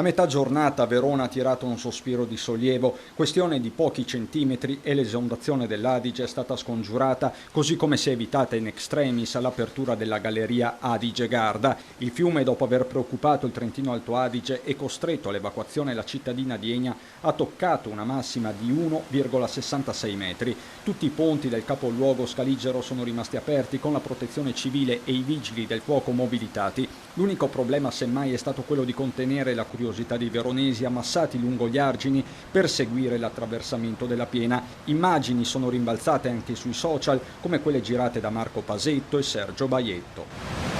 A metà giornata Verona ha tirato un sospiro di sollievo, questione di pochi centimetri e l'esondazione dell'Adige è stata scongiurata, così come si è evitata in extremis all'apertura della galleria Adige-Garda. Il fiume, dopo aver preoccupato il Trentino Alto Adige e costretto all'evacuazione la cittadina di Egna, ha toccato una massima di 1,66 metri. Tutti i ponti del capoluogo scaligero sono rimasti aperti con la protezione civile e i vigili del fuoco mobilitati. L'unico problema semmai è stato quello di contenere la curiosità dei veronesi ammassati lungo gli argini per seguire l'attraversamento della piena. Immagini sono rimbalzate anche sui social, come quelle girate da Marco Pasetto e Sergio Baietto.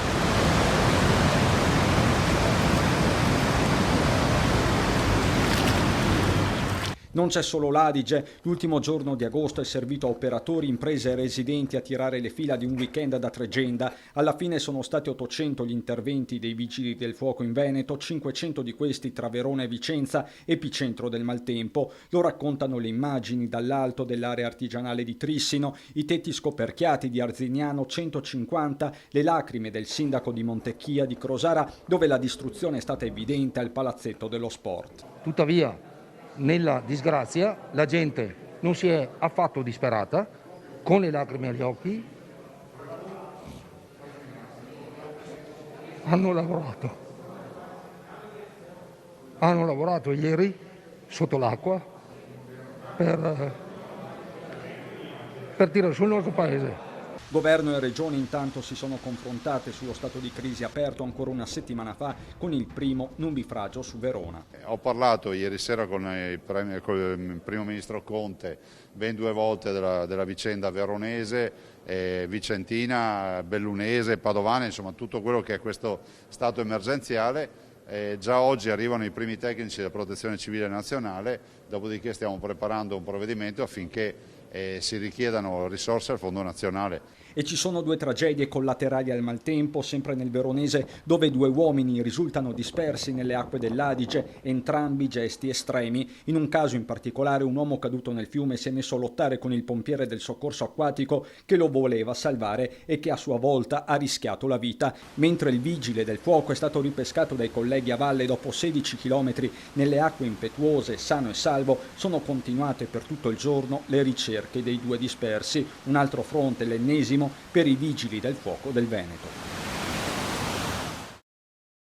Non c'è solo l'Adige, l'ultimo giorno di agosto è servito a operatori, imprese e residenti a tirare le fila di un weekend da Tregenda. Alla fine sono stati 800 gli interventi dei vigili del fuoco in Veneto, 500 di questi tra Verona e Vicenza, epicentro del maltempo. Lo raccontano le immagini dall'alto dell'area artigianale di Trissino, i tetti scoperchiati di Arzignano 150, le lacrime del sindaco di Montecchia di Crosara, dove la distruzione è stata evidente al palazzetto dello sport. Tuttavia, nella disgrazia la gente non si è affatto disperata, con le lacrime agli occhi hanno lavorato ieri sotto l'acqua per tirare sul nostro paese. Governo e regioni intanto si sono confrontate sullo stato di crisi aperto ancora una settimana fa con il primo nubifragio su Verona. Ho parlato ieri sera con il primo ministro Conte ben 2 volte della vicenda veronese, vicentina, bellunese, padovana, insomma tutto quello che è questo stato emergenziale. Già oggi arrivano i primi tecnici della Protezione Civile Nazionale, dopodiché stiamo preparando un provvedimento affinché si richiedano risorse al Fondo Nazionale. E ci sono 2 tragedie collaterali al maltempo, sempre nel veronese, dove 2 uomini risultano dispersi nelle acque dell'Adige, entrambi gesti estremi. In un caso in particolare un uomo caduto nel fiume si è messo a lottare con il pompiere del soccorso acquatico che lo voleva salvare e che a sua volta ha rischiato la vita, mentre il vigile del fuoco è stato ripescato dai colleghi a valle dopo 16 chilometri nelle acque impetuose, sano e salvo. Sono continuate per tutto il giorno le ricerche dei 2 dispersi, un altro fronte, l'ennesimo, per i vigili del fuoco del Veneto.